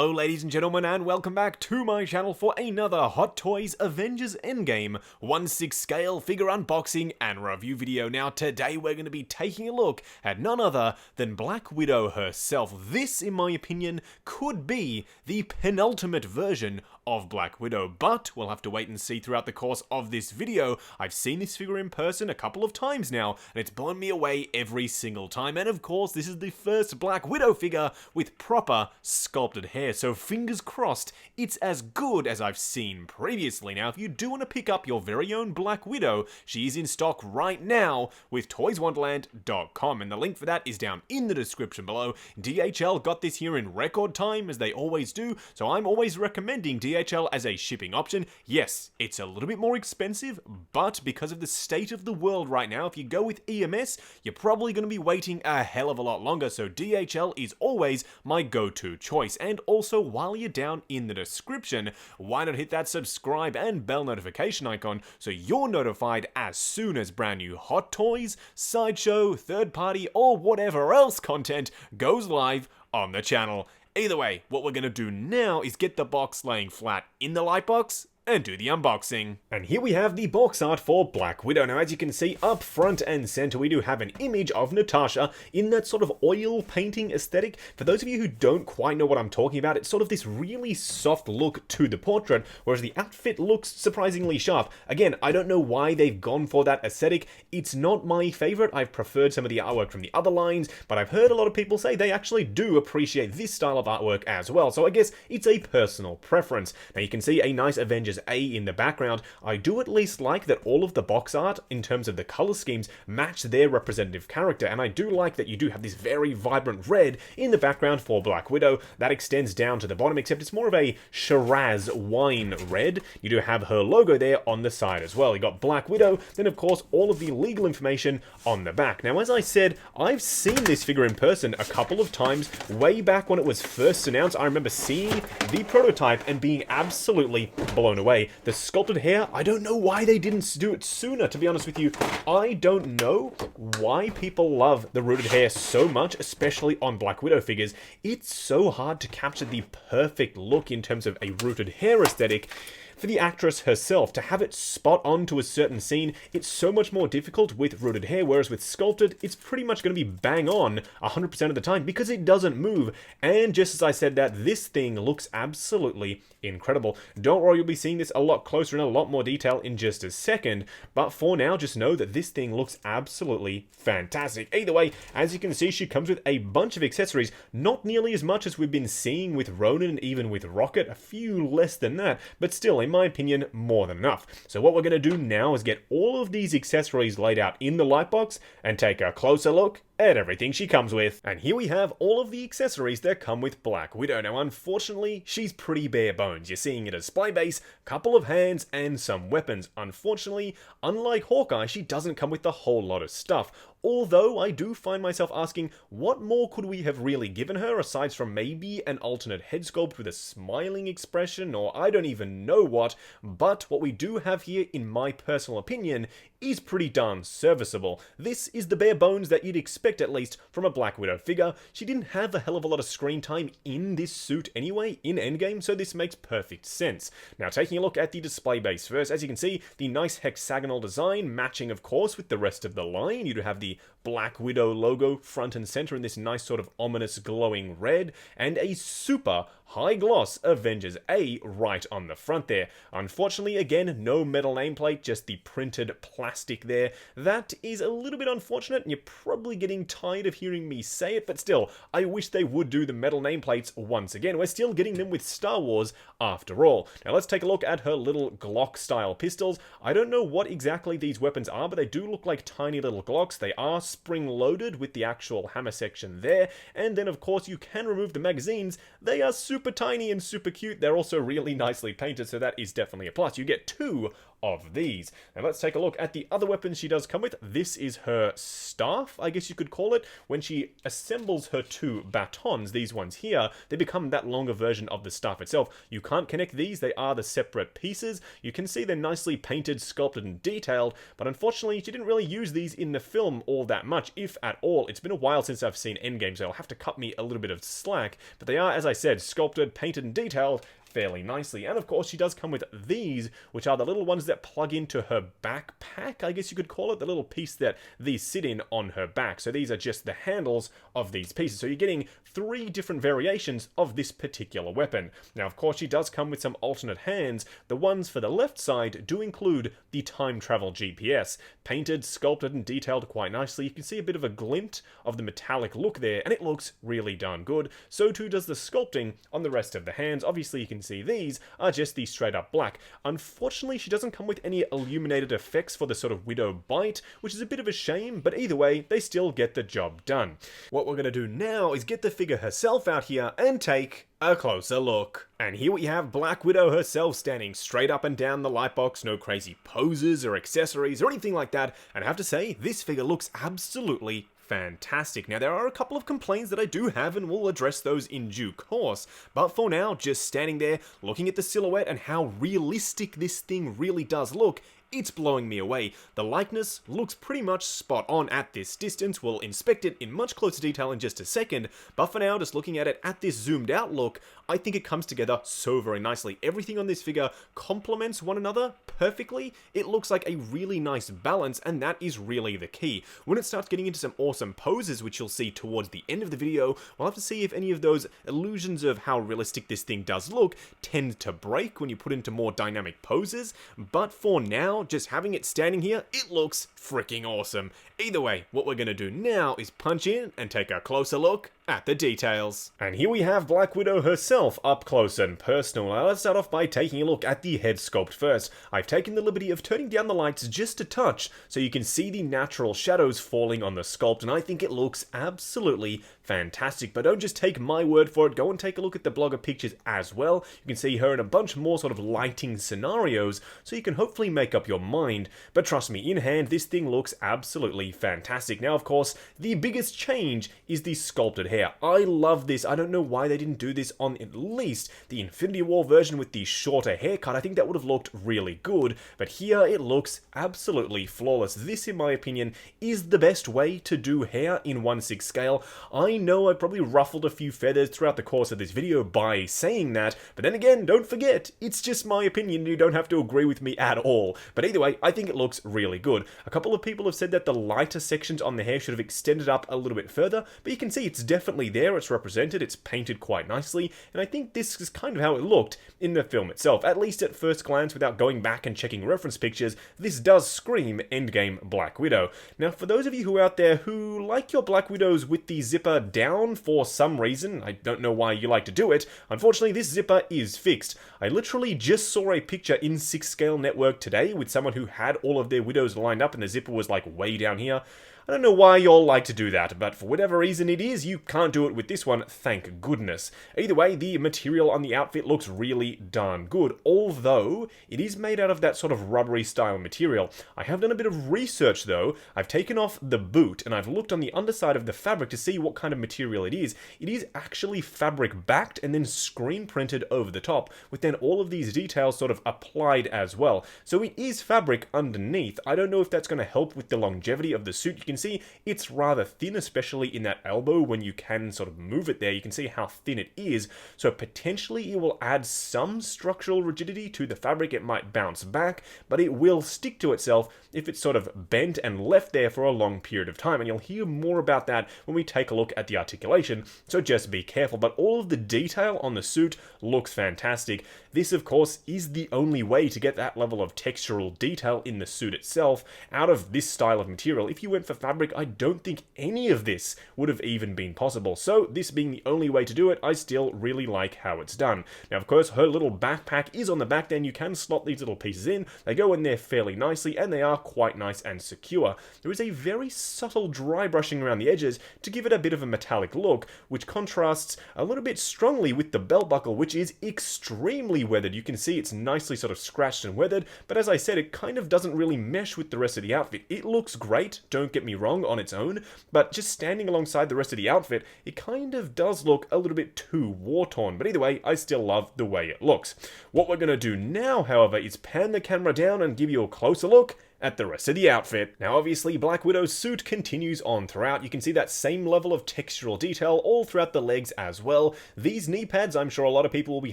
Hello ladies and gentlemen, and welcome back to my channel for another Hot Toys Avengers Endgame 1/6 scale figure unboxing and review video. Now today we're going to be taking a look at none other than Black Widow herself. This, in my opinion, could be the penultimate version of Black Widow, but we'll have to wait and see throughout the course of this video. I've seen this figure in person a couple of times now, and it's blown me away every single time. And of course, this is the first Black Widow figure with proper sculpted hair, so fingers crossed it's as good as I've seen previously. Now, if you do want to pick up your very own Black Widow, she is in stock right now with toyswonderland.com, and the link for that is down in the description below. DHL got this here in record time, as they always do, so I'm always recommending DHL as a shipping option. Yes, it's a little bit more expensive, but because of the state of the world right now, if you go with EMS, you're probably going to be waiting a hell of a lot longer, so DHL is always my go-to choice. And also, while you're down in the description, why not hit that subscribe and bell notification icon so you're notified as soon as brand new Hot Toys, Sideshow, third party, or whatever else content goes live on the channel. Either way, what we're going to do now is get the box laying flat in the light box and do the unboxing. And here we have the box art for Black Widow. Now, as you can see, up front and center, we do have an image of Natasha in that sort of oil painting aesthetic. For those of you who don't quite know what I'm talking about, it's sort of this really soft look to the portrait, whereas the outfit looks surprisingly sharp. Again, I don't know why they've gone for that aesthetic. It's not my favorite. I've preferred some of the artwork from the other lines, but I've heard a lot of people say they actually do appreciate this style of artwork as well. So I guess it's a personal preference. Now, you can see a nice Avengers A in the background. I do at least like that all of the box art, in terms of the color schemes, match their representative character, and I do like that you do have this very vibrant red in the background for Black Widow. That extends down to the bottom, except it's more of a Shiraz wine red. You do have her logo there on the side as well. You got Black Widow, then of course all of the legal information on the back. Now, as I said, I've seen this figure in person a couple of times. Way back when it was first announced, I remember seeing the prototype and being absolutely blown away. The sculpted hair, I don't know why they didn't do it sooner, to be honest with you. I don't know why people love the rooted hair so much, especially on Black Widow figures. It's so hard to capture the perfect look in terms of a rooted hair aesthetic. For the actress herself, to have it spot on to a certain scene, it's so much more difficult with rooted hair, whereas with sculpted, it's pretty much going to be bang on 100% of the time because it doesn't move. And just as I said that, this thing looks absolutely incredible. Don't worry, you'll be seeing this a lot closer in a lot more detail in just a second, but for now, just know that this thing looks absolutely fantastic. Either way, as you can see, she comes with a bunch of accessories, not nearly as much as we've been seeing with Ronin and even with Rocket, a few less than that, but still, in my opinion, more than enough. So what we're going to do now is get all of these accessories laid out in the light box and take a closer look at everything she comes with. And here we have all of the accessories that come with Black Widow. Now, unfortunately, she's pretty bare bones. You're seeing a display base, couple of hands, and some weapons. Unfortunately, unlike Hawkeye, she doesn't come with a whole lot of stuff. Although I do find myself asking, what more could we have really given her aside from maybe an alternate head sculpt with a smiling expression, or I don't even know what, but what we do have here, in my personal opinion, is pretty darn serviceable. This is the bare bones that you'd expect, at least, from a Black Widow figure. She didn't have a hell of a lot of screen time in this suit anyway, in Endgame, so this makes perfect sense. Now, taking a look at the display base first, as you can see, the nice hexagonal design, matching, of course, with the rest of the line. You do have the Black Widow logo front and center in this nice sort of ominous glowing red, and a super high gloss Avengers A right on the front there. Unfortunately, again, no metal nameplate, just the printed plastic there. That is a little bit unfortunate, and you're probably getting tired of hearing me say it, but still, I wish they would do the metal nameplates once again. We're still getting them with Star Wars after all. Now let's take a look at her little Glock style pistols. I don't know what exactly these weapons are, but they do look like tiny little Glocks. They are spring loaded with the actual hammer section there, and then of course you can remove the magazines. They are super tiny and super cute. They're also really nicely painted, so that is definitely a plus. You get two of these. Now let's take a look at the other weapons she does come with. This is her staff, I guess you could call it. When she assembles her two batons, these ones here, they become that longer version of the staff itself. You can't connect these, they are the separate pieces. You can see they're nicely painted, sculpted, and detailed, but unfortunately she didn't really use these in the film all that much, if at all. It's been a while since I've seen Endgame, so I'll have to cut me a little bit of slack, but they are, as I said, sculpted, painted, and detailed fairly nicely. And of course she does come with these, which are the little ones that plug into her backpack, I guess you could call it, the little piece that these sit in on her back. So these are just the handles of these pieces. So you're getting 3 different variations of this particular weapon. Now of course she does come with some alternate hands. The ones for the left side do include the time travel GPS, painted, sculpted, and detailed quite nicely. You can see a bit of a glint of the metallic look there, and it looks really darn good. So too does the sculpting on the rest of the hands. Obviously you can see these are just the straight up black. Unfortunately, she doesn't come with any illuminated effects for the sort of widow bite, which is a bit of a shame, but either way, they still get the job done. What we're going to do now is get the figure herself out here and take a closer look. And here we have Black Widow herself standing straight up and down the lightbox, no crazy poses or accessories or anything like that, and I have to say, this figure looks absolutely fantastic. Now, there are a couple of complaints that I do have, and we'll address those in due course, but for now, just standing there, looking at the silhouette and how realistic this thing really does look, it's blowing me away. The likeness looks pretty much spot on at this distance. We'll inspect it in much closer detail in just a second, but for now, just looking at it at this zoomed out look, I think it comes together so very nicely. Everything on this figure complements one another perfectly. It looks like a really nice balance, and that is really the key. When it starts getting into some awesome poses, which you'll see towards the end of the video, we'll have to see if any of those illusions of how realistic this thing does look tend to break when you put into more dynamic poses, but for now, just having it standing here, it looks freaking awesome. Either way, what we're going to do now is punch in and take a closer look at the details. And here we have Black Widow herself up close and personal. Now let's start off by taking a look at the head sculpt first. I've taken the liberty of turning down the lights just a touch so you can see the natural shadows falling on the sculpt, and I think it looks absolutely fantastic. But don't just take my word for it, go and take a look at the blogger pictures as well. You can see her in a bunch more sort of lighting scenarios, so you can hopefully make up your mind. But trust me, in hand, this thing looks absolutely fantastic. Now, of course, the biggest change is the sculpted hair. I love this. I don't know why they didn't do this on at least the Infinity War version with the shorter haircut. I think that would have looked really good, but here it looks absolutely flawless. This, in my opinion, is the best way to do hair in 1/6 scale. I know I probably ruffled a few feathers throughout the course of this video by saying that, but then again, don't forget, it's just my opinion. You don't have to agree with me at all. But either way, I think it looks really good. A couple of people have said that the lighter sections on the hair should have extended up a little bit further, but you can see it's definitely there, it's represented, it's painted quite nicely, and I think this is kind of how it looked in the film itself. At least at first glance, without going back and checking reference pictures, this does scream Endgame Black Widow. Now, for those of you who are out there who like your Black Widows with the zipper down for some reason, I don't know why you like to do it, unfortunately this zipper is fixed. I literally just saw a picture in 6 Scale Network today with someone who had all of their widows lined up and the zipper was like way down here. I don't know why y'all like to do that, but for whatever reason it is, you can't do it with this one, thank goodness. Either way, the material on the outfit looks really darn good, although it is made out of that sort of rubbery style material. I have done a bit of research though. I've taken off the boot and I've looked on the underside of the fabric to see what kind of material it is. It is actually fabric backed and then screen printed over the top, with then all of these details sort of applied as well. So it is fabric underneath. I don't know if that's going to help with the longevity of the suit. You can see it's rather thin, especially in that elbow when you can sort of move it there. You can see how thin it is, so potentially it will add some structural rigidity to the fabric. It might bounce back, but it will stick to itself if it's sort of bent and left there for a long period of time, and you'll hear more about that when we take a look at the articulation, so just be careful. But all of the detail on the suit looks fantastic. This, of course, is the only way to get that level of textural detail in the suit itself out of this style of material. If you went for fabric, I don't think any of this would have even been possible. So this being the only way to do it, I still really like how it's done. Now, of course, her little backpack is on the back, then you can slot these little pieces in. They go in there fairly nicely, and they are quite nice and secure. There is a very subtle dry brushing around the edges to give it a bit of a metallic look, which contrasts a little bit strongly with the belt buckle, which is extremely weathered. You can see it's nicely sort of scratched and weathered, but as I said, it kind of doesn't really mesh with the rest of the outfit. It looks great, don't get me wrong, on its own, but just standing alongside the rest of the outfit, it kind of does look a little bit too war-torn. But either way, I still love the way it looks. What we're going to do now, however, is pan the camera down and give you a closer look at the rest of the outfit. Now obviously Black Widow's suit continues on throughout. You can see that same level of textural detail all throughout the legs as well. These knee pads, I'm sure a lot of people will be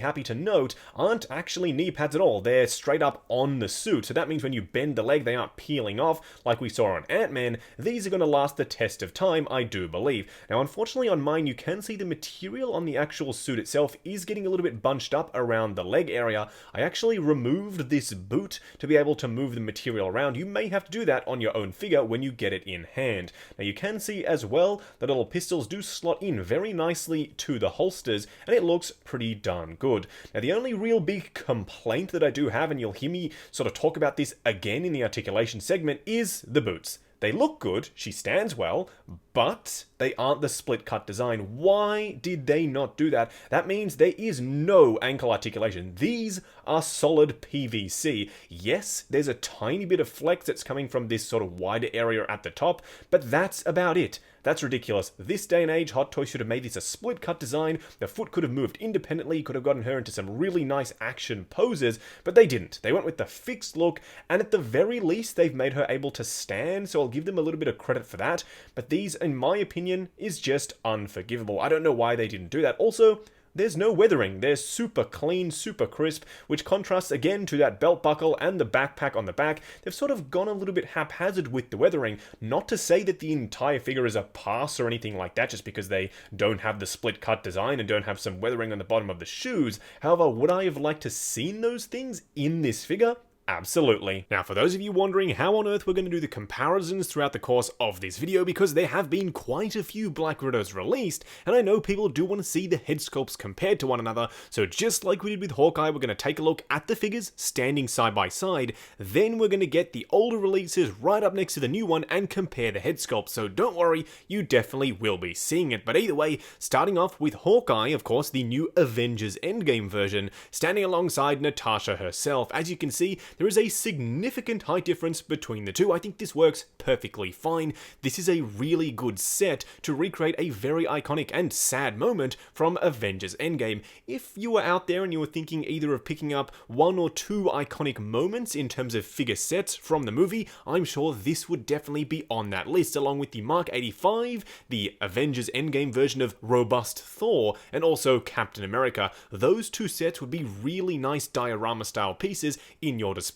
happy to note, aren't actually knee pads at all. They're straight up on the suit. So that means when you bend the leg, they aren't peeling off like we saw on Ant-Man. These are going to last the test of time, I do believe. Now unfortunately on mine, you can see the material on the actual suit itself is getting a little bit bunched up around the leg area. I actually removed this boot to be able to move the material around. You may have to do that on your own figure when you get it in hand. Now you can see as well that little pistols do slot in very nicely to the holsters, and it looks pretty darn good. Now the only real big complaint that I do have, and you'll hear me sort of talk about this again in the articulation segment, is the boots. They look good, she stands well, but they aren't the split cut design. Why did they not do that? That means there is no ankle articulation. These are solid PVC. Yes, there's a tiny bit of flex that's coming from this sort of wider area at the top, but that's about it. That's ridiculous. This day and age, Hot Toys should have made this a split cut design. The foot could have moved independently, could have gotten her into some really nice action poses, but they didn't. They went with the fixed look, and at the very least, they've made her able to stand, so I'll give them a little bit of credit for that. But these, in my opinion, is just unforgivable. I don't know why they didn't do that. Also, there's no weathering. They're super clean, super crisp, which contrasts again to that belt buckle and the backpack on the back. They've sort of gone a little bit haphazard with the weathering. Not to say that the entire figure is a pass or anything like that, just because they don't have the split cut design and don't have some weathering on the bottom of the shoes. However, would I have liked to seen those things in this figure? Absolutely. Now, for those of you wondering how on earth we're going to do the comparisons throughout the course of this video, because there have been quite a few Black Widows released, and I know people do want to see the head sculpts compared to one another, so just like we did with Hawkeye, we're going to take a look at the figures standing side by side, then we're going to get the older releases right up next to the new one and compare the head sculpts, so don't worry, you definitely will be seeing it. But either way, starting off with Hawkeye, of course, the new Avengers Endgame version, standing alongside Natasha herself. As you can see, there is a significant height difference between the two. I think this works perfectly fine. This is a really good set to recreate a very iconic and sad moment from Avengers Endgame. If you were out there and you were thinking either of picking up one or two iconic moments in terms of figure sets from the movie, I'm sure this would definitely be on that list, along with the Mark 85, the Avengers Endgame version of Robust Thor, and also Captain America. Those two sets would be really nice diorama style pieces in your display.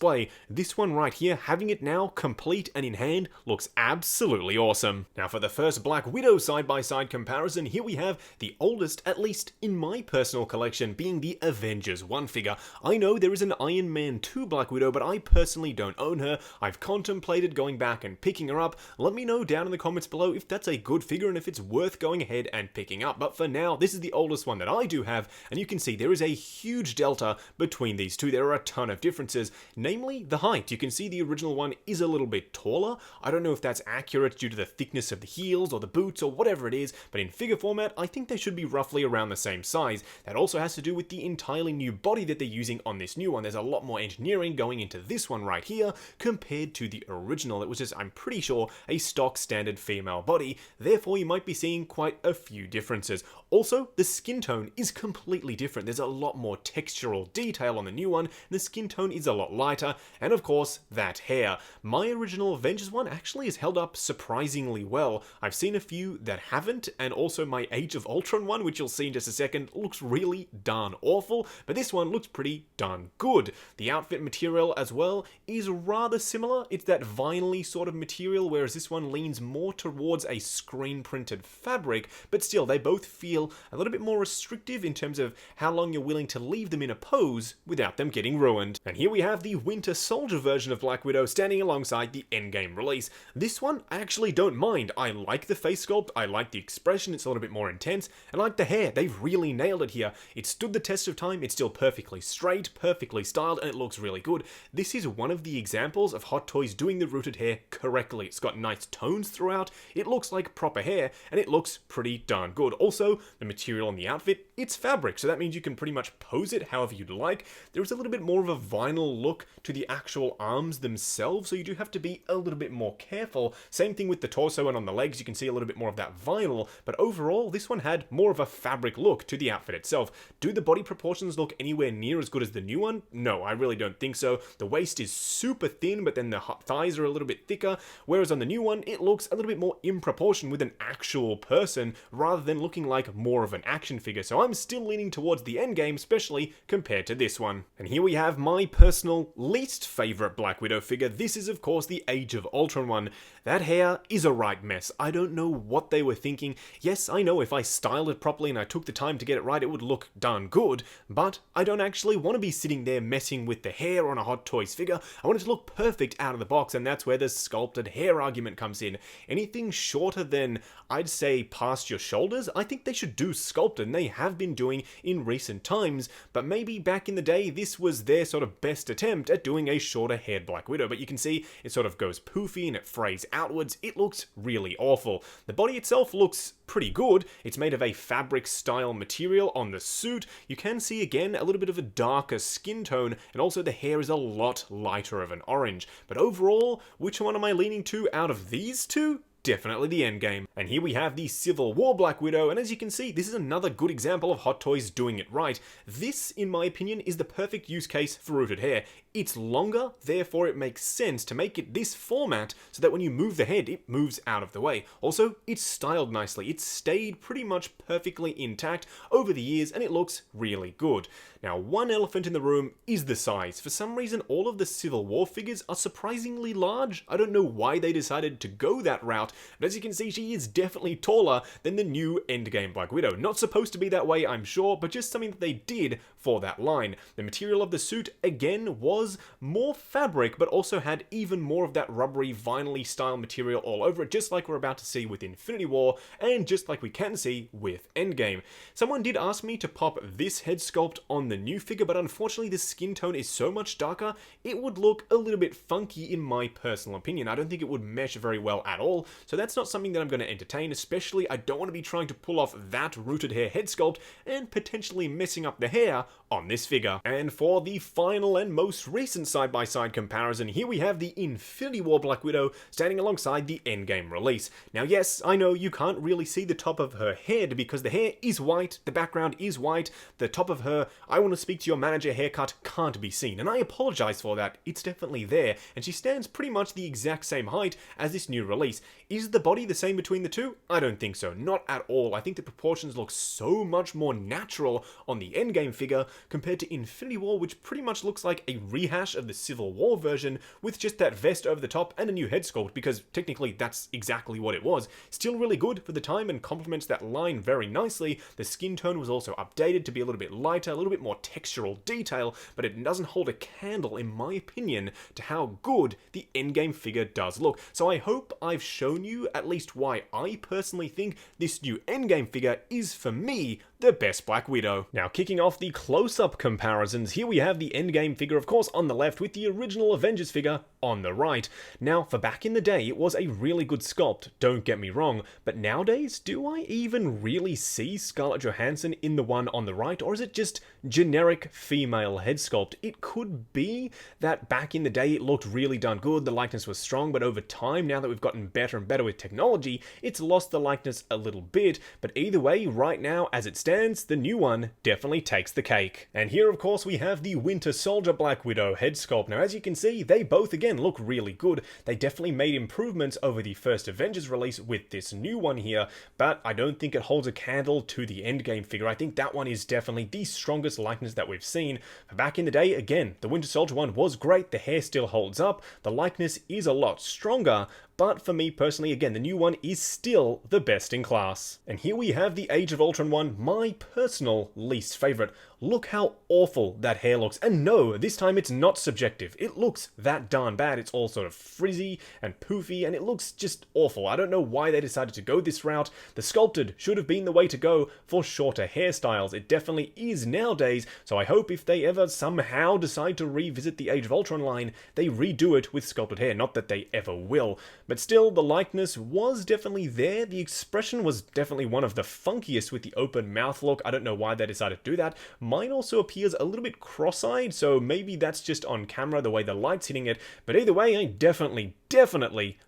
This one right here, having it now complete and in hand, looks absolutely awesome. Now for the first Black Widow side-by-side comparison, here we have the oldest, at least in my personal collection, being the Avengers 1 figure. I know there is an Iron Man 2 Black Widow, but I personally don't own her. I've contemplated going back and picking her up. Let me know down in the comments below if that's a good figure and if it's worth going ahead and picking up. But for now, this is the oldest one that I do have, and you can see there is a huge delta between these two. There are a ton of differences. Namely, the height. You can see the original one is a little bit taller. I don't know if that's accurate due to the thickness of the heels or the boots or whatever it is, but in figure format, I think they should be roughly around the same size. That also has to do with the entirely new body that they're using on this new one. There's a lot more engineering going into this one right here compared to the original. It was just, I'm pretty sure, a stock standard female body. Therefore, you might be seeing quite a few differences. Also, the skin tone is completely different. There's a lot more textural detail on the new one, and the skin tone is a lot lighter, and of course, that hair. My original Avengers one actually has held up surprisingly well. I've seen a few that haven't, and also my Age of Ultron one, which you'll see in just a second, looks really darn awful, but this one looks pretty darn good. The outfit material as well is rather similar. It's that vinyl-y sort of material, whereas this one leans more towards a screen-printed fabric, but still, they both feel a little bit more restrictive in terms of how long you're willing to leave them in a pose without them getting ruined. And here we have the the Winter Soldier version of Black Widow standing alongside the Endgame release. This one, I actually don't mind. I like the face sculpt, I like the expression, it's a little bit more intense, and I like the hair. They've really nailed it here. It stood the test of time, it's still perfectly straight, perfectly styled, and it looks really good. This is one of the examples of Hot Toys doing the rooted hair correctly. It's got nice tones throughout, it looks like proper hair, and it looks pretty darn good. Also, the material on the outfit, it's fabric, so that means you can pretty much pose it however you'd like. There is a little bit more of a vinyl look to the actual arms themselves, so you do have to be a little bit more careful. Same thing with the torso and on the legs, you can see a little bit more of that vinyl, but overall, this one had more of a fabric look to the outfit itself. Do the body proportions look anywhere near as good as the new one? No, I really don't think so. The waist is super thin, but then the thighs are a little bit thicker, whereas on the new one, it looks a little bit more in proportion with an actual person, rather than looking like more of an action figure. So I'm still leaning towards the Endgame, especially compared to this one. And here we have my personal least favorite Black Widow figure. This is, of course, the Age of Ultron one. That hair is a right mess. I don't know what they were thinking. Yes, I know if I styled it properly and I took the time to get it right, it would look darn good, but I don't actually want to be sitting there messing with the hair on a Hot Toys figure. I want it to look perfect out of the box, and that's where the sculpted hair argument comes in. Anything shorter than, I'd say, past your shoulders, I think they should do sculpted, and they have been doing in recent times, but maybe back in the day, this was their sort of best attempt at doing a shorter haired Black Widow. But you can see it sort of goes poofy and it frays outwards. It looks really awful. The body itself looks pretty good. It's made of a fabric style material on the suit. You can see again a little bit of a darker skin tone, and also the hair is a lot lighter of an orange. But overall, which one am I leaning to out of these two? Definitely the Endgame. And here we have the Civil War Black Widow, and as you can see, this is another good example of Hot Toys doing it right. This, in my opinion, is the perfect use case for rooted hair. It's longer, therefore it makes sense to make it this format so that when you move the head, it moves out of the way. Also, it's styled nicely. It's stayed pretty much perfectly intact over the years, and it looks really good. Now, one elephant in the room is the size. For some reason, all of the Civil War figures are surprisingly large. I don't know why they decided to go that route, but as you can see, she is definitely taller than the new Endgame Black Widow. Not supposed to be that way, I'm sure, but just something that they did for that line. The material of the suit, again, was more fabric, but also had even more of that rubbery, vinyl-y style material all over it, just like we're about to see with Infinity War, and just like we can see with Endgame. Someone did ask me to pop this head sculpt on the new figure, but unfortunately the skin tone is so much darker, it would look a little bit funky in my personal opinion. I don't think it would mesh very well at all, so that's not something that I'm going to entertain, especially I don't want to be trying to pull off that rooted hair head sculpt and potentially messing up the hair on this figure. And for the final and most recent side-by-side comparison, here we have the Infinity War Black Widow standing alongside the Endgame release. Now yes, I know you can't really see the top of her head because the hair is white, the background is white, the top of her "I want to speak to your manager" haircut can't be seen, and I apologize for that. It's definitely there, and she stands pretty much the exact same height as this new release. Is the body the same between the two? I don't think so, not at all. I think the proportions look so much more natural on the Endgame figure compared to Infinity War, which pretty much looks like a rehash of the Civil War version with just that vest over the top and a new head sculpt, because technically that's exactly what it was. Still really good for the time and complements that line very nicely. The skin tone was also updated to be a little bit lighter, a little bit more textural detail, but it doesn't hold a candle, in my opinion, to how good the Endgame figure does look. So I hope I've shown you at least why I personally think this new Endgame figure is, for me, the best Black Widow. Now, kicking off the close-up comparisons, here we have the Endgame figure, of course, on the left, with the original Avengers figure on the right. Now, for back in the day, it was a really good sculpt, don't get me wrong, but nowadays, do I even really see Scarlett Johansson in the one on the right, or is it just generic female head sculpt? It could be that back in the day, it looked really done good, the likeness was strong, but over time, now that we've gotten better and better with technology, it's lost the likeness a little bit, but either way, right now, as it stands, the new one definitely takes the cake. And here, of course, we have the Winter Soldier Black Widow head sculpt. Now, as you can see, they both, again, look really good. They definitely made improvements over the first Avengers release with this new one here, but I don't think it holds a candle to the Endgame figure. I think that one is definitely the strongest likeness that we've seen. Back in the day, again, the Winter Soldier one was great. The hair still holds up. The likeness is a lot stronger, but for me personally, again, the new one is still the best in class. And here we have the Age of Ultron one, my personal least favorite. look how awful that hair looks. And no, this time it's not subjective. It looks that darn bad. It's all sort of frizzy and poofy, and it looks just awful. I don't know why they decided to go this route. The sculpted should have been the way to go for shorter hairstyles. It definitely is nowadays, so I hope if they ever somehow decide to revisit the Age of Ultron line, they redo it with sculpted hair. Not that they ever will, but still, the likeness was definitely there. The expression was definitely one of the funkiest with the open mouth look. I don't know why they decided to do that. Mine also appears a little bit cross-eyed, so maybe that's just on camera, the way the light's hitting it, but either way, I definitely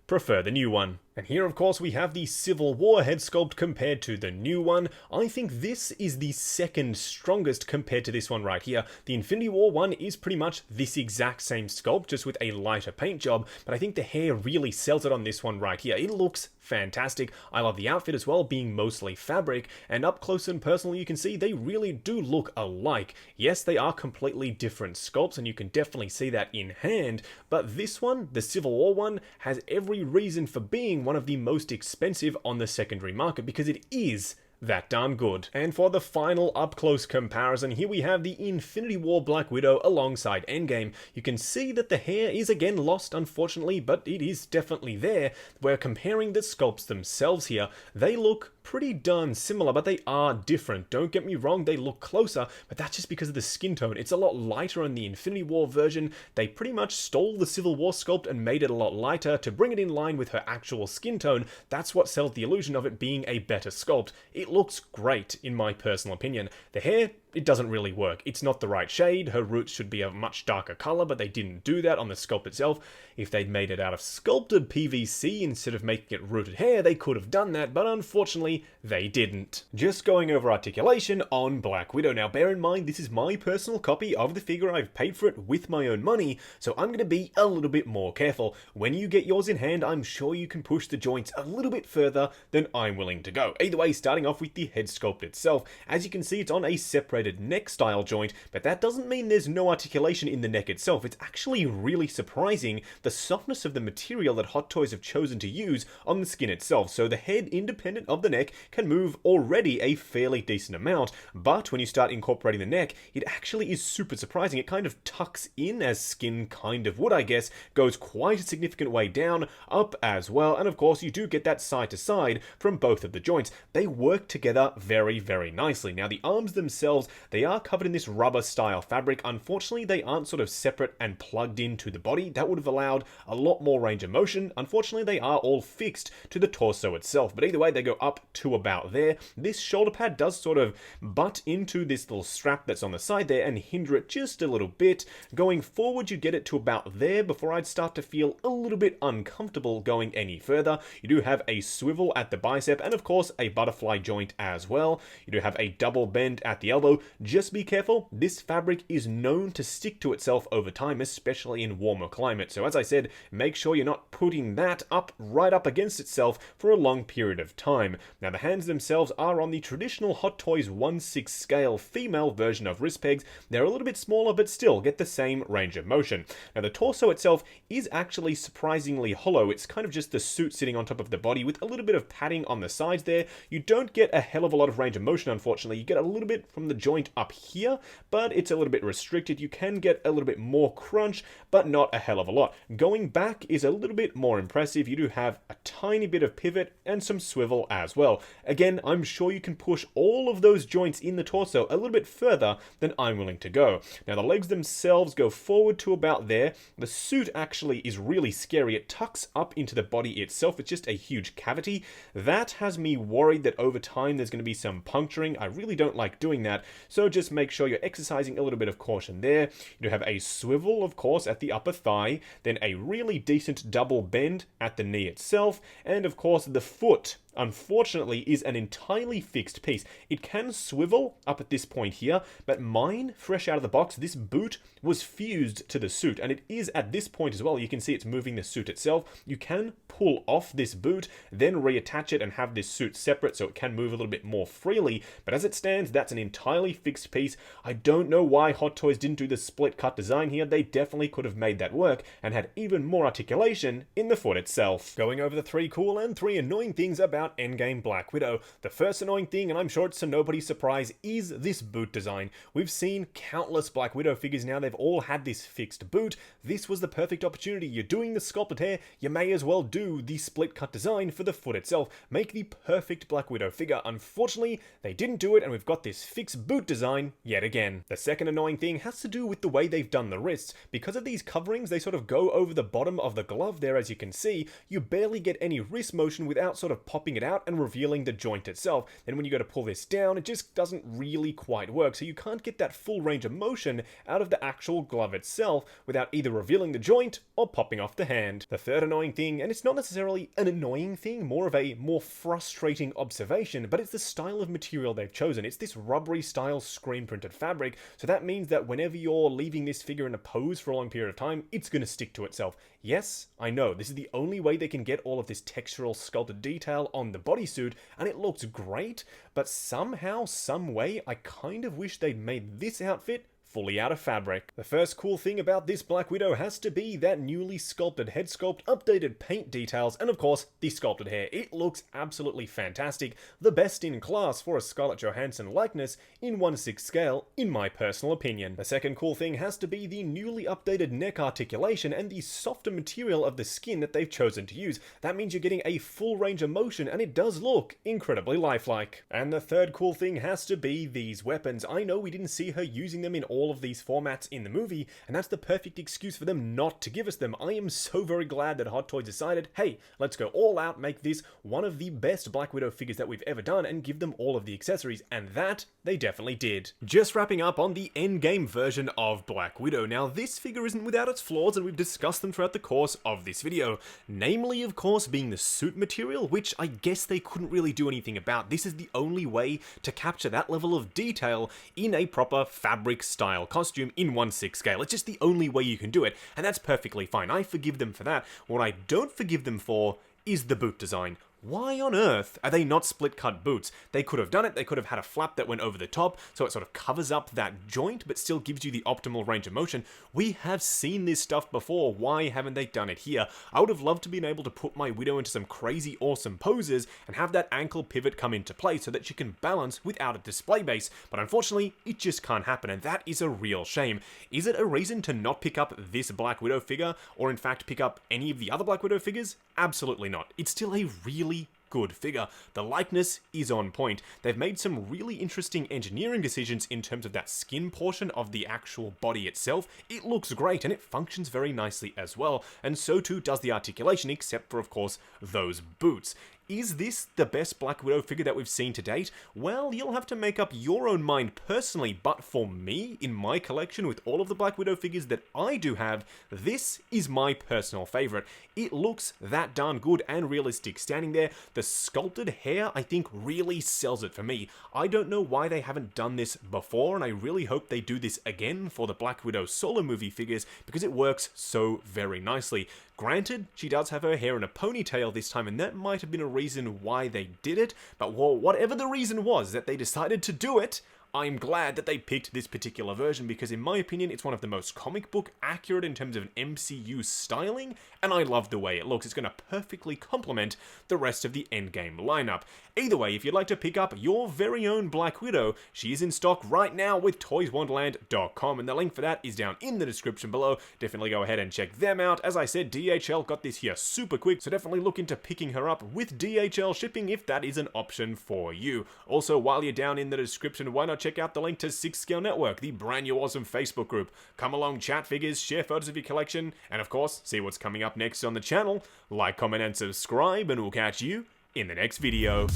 prefer the new one. And here, of course, we have the Civil War head sculpt compared to the new one. I think this is the second strongest compared to this one right here. The Infinity War one is pretty much this exact same sculpt, just with a lighter paint job, but I think the hair really sells it on this one right here. It looks fantastic. I love the outfit as well, being mostly fabric, and up close and personal you can see they really do look alike. Yes, they are completely different sculpts, and you can definitely see that in hand, but this one, the Civil War one, has every reason for being one of the most expensive on the secondary market, because it is that darn good. And for the final up-close comparison, here we have the Infinity War Black Widow alongside Endgame. You can see that the hair is again lost, unfortunately, but it is definitely there. We're comparing the sculpts themselves here. They look pretty darn similar, but they are different. Don't get me wrong, they look closer, but that's just because of the skin tone. It's a lot lighter on the Infinity War version. They pretty much stole the Civil War sculpt and made it a lot lighter to bring it in line with her actual skin tone. That's what sells the illusion of it being a better sculpt. It looks great, in my personal opinion. The hair, it doesn't really work. It's not the right shade. Her roots should be a much darker color, but they didn't do that on the sculpt itself. If they'd made it out of sculpted PVC instead of making it rooted hair, they could have done that, but unfortunately, they didn't. Just going over articulation on Black Widow. Now, bear in mind, this is my personal copy of the figure. I've paid for it with my own money, so I'm going to be a little bit more careful. When you get yours in hand, I'm sure you can push the joints a little bit further than I'm willing to go. Either way, starting off with the head sculpt itself, as you can see, it's on a separated neck style joint, but that doesn't mean there's no articulation in the neck itself. It's actually really surprising the softness of the material that Hot Toys have chosen to use on the skin itself. So the head, independent of the neck, can move already a fairly decent amount, but when you start incorporating the neck, it actually is super surprising. It kind of tucks in, as skin kind of would, I guess, goes quite a significant way down, up as well, and of course you do get that side to side from both of the joints. They work together very, very nicely. Now the arms themselves, they are covered in this rubber style fabric. Unfortunately, they aren't sort of separate and plugged into the body. That would have allowed a lot more range of motion. Unfortunately, they are all fixed to the torso itself, but either way, they go up to about there. This shoulder pad does sort of butt into this little strap that's on the side there and hinder it just a little bit. Going forward, you get it to about there before I'd start to feel a little bit uncomfortable going any further. You do have a swivel at the bicep and of course a butterfly joint as well. You do have a double bend at the elbow. Just be careful, this fabric is known to stick to itself over time, especially in warmer climates. So as I said, make sure you're not putting that up right up against itself for a long period of time. Now the hands themselves are on the traditional Hot Toys 1/6 scale female version of wrist pegs. They're a little bit smaller, but still get the same range of motion. Now the torso itself is actually surprisingly hollow. It's kind of just the suit sitting on top of the body with a little bit of padding on the sides there. You don't get a hell of a lot of range of motion, unfortunately. You get a little bit from the joint up here, but it's a little bit restricted. You can get a little bit more crunch, but not a hell of a lot. Going back is a little bit more impressive. You do have a tiny bit of pivot and some swivel as well. Again, I'm sure you can push all of those joints in the torso a little bit further than I'm willing to go. Now the legs themselves go forward to about there. The suit actually is really scary. It tucks up into the body itself. It's just a huge cavity. That has me worried that over time there's going to be some puncturing. I really don't like doing that, so just make sure you're exercising a little bit of caution there. You do have a swivel, of course, at the upper thigh, then a really decent double bend at the knee itself, and of course the foot, unfortunately, is an entirely fixed piece. It can swivel up at this point here, but mine, fresh out of the box, this boot was fused to the suit, and it is at this point as well. You can see it's moving the suit itself. You can pull off this boot, then reattach it and have this suit separate so it can move a little bit more freely, but as it stands, that's an entirely fixed piece. I don't know why Hot Toys didn't do the split cut design here. They definitely could have made that work and had even more articulation in the foot itself. Going over the 3 cool and 3 annoying things about about Endgame Black Widow. The first annoying thing, and I'm sure it's to nobody's surprise, is this boot design. We've seen countless Black Widow figures now, they've all had this fixed boot. This was the perfect opportunity. You're doing the sculpted hair, you may as well do the split cut design for the foot itself. Make the perfect Black Widow figure. Unfortunately, they didn't do it, and we've got this fixed boot design yet again. The second annoying thing has to do with the way they've done the wrists. Because of these coverings, they sort of go over the bottom of the glove there, as you can see. You barely get any wrist motion without sort of popping it out and revealing the joint itself. Then when you go to pull this down, it just doesn't really quite work, so you can't get that full range of motion out of the actual glove itself without either revealing the joint or popping off the hand. The third annoying thing, and it's not necessarily an annoying thing, more of a more frustrating observation, but it's the style of material they've chosen. It's this rubbery style screen printed fabric, so that means that whenever you're leaving this figure in a pose for a long period of time, it's going to stick to itself. Yes, I know, this is the only way they can get all of this textural sculpted detail on the bodysuit, and it looks great, but somehow, some way, I kind of wish they'd made this outfit fully out of fabric. The first cool thing about this Black Widow has to be that newly sculpted head sculpt, updated paint details, and of course, the sculpted hair. It looks absolutely fantastic. The best in class for a Scarlett Johansson likeness in 1/6 scale, in my personal opinion. The second cool thing has to be the newly updated neck articulation and the softer material of the skin that they've chosen to use. That means you're getting a full range of motion, and it does look incredibly lifelike. And the third cool thing has to be these weapons. I know we didn't see her using them in all of these formats in the movie, and that's the perfect excuse for them not to give us them. I am so very glad that Hot Toys decided, hey, let's go all out, make this one of the best Black Widow figures that we've ever done, and give them all of the accessories, and that they definitely did. Just wrapping up on the Endgame version of Black Widow. Now, this figure isn't without its flaws, and we've discussed them throughout the course of this video. Namely, of course, being the suit material, which I guess they couldn't really do anything about. This is the only way to capture that level of detail in a proper fabric style costume in 1/6 scale. It's just the only way you can do it, and that's perfectly fine. I forgive them for that. What I don't forgive them for is the boot design. Why on earth are they not split cut boots? They could have done it, they could have had a flap that went over the top, so it sort of covers up that joint, but still gives you the optimal range of motion. We have seen this stuff before, why haven't they done it here? I would have loved to been able to put my Widow into some crazy awesome poses, and have that ankle pivot come into play so that she can balance without a display base, but unfortunately, it just can't happen, and that is a real shame. Is it a reason to not pick up this Black Widow figure, or in fact pick up any of the other Black Widow figures? Absolutely not. It's still a really good figure. The likeness is on point. They've made some really interesting engineering decisions in terms of that skin portion of the actual body itself. It looks great and it functions very nicely as well, and so too does the articulation, except for, of course, those boots. Is this the best Black Widow figure that we've seen to date? Well, you'll have to make up your own mind personally, but for me, in my collection with all of the Black Widow figures that I do have, this is my personal favorite. It looks that darn good and realistic. Standing there, the sculpted hair, I think, really sells it for me. I don't know why they haven't done this before, and I really hope they do this again for the Black Widow solo movie figures, because it works so very nicely. Granted, she does have her hair in a ponytail this time, and that might have been a reason why they did it, but whatever the reason was that they decided to do it, I'm glad that they picked this particular version, because in my opinion, it's one of the most comic book accurate in terms of an MCU styling, and I love the way it looks. It's going to perfectly complement the rest of the Endgame lineup. Either way, if you'd like to pick up your very own Black Widow, she is in stock right now with toyswonderland.com, and the link for that is down in the description below. Definitely go ahead and check them out. As I said, DHL got this here super quick, so definitely look into picking her up with DHL shipping if that is an option for you. Also, while you're down in the description, why not check out the link to 6 Scale Network, the brand new awesome Facebook group. Come along, chat figures, share photos of your collection, and of course, see what's coming up next on the channel. Like, comment, and subscribe, and we'll catch you in the next video.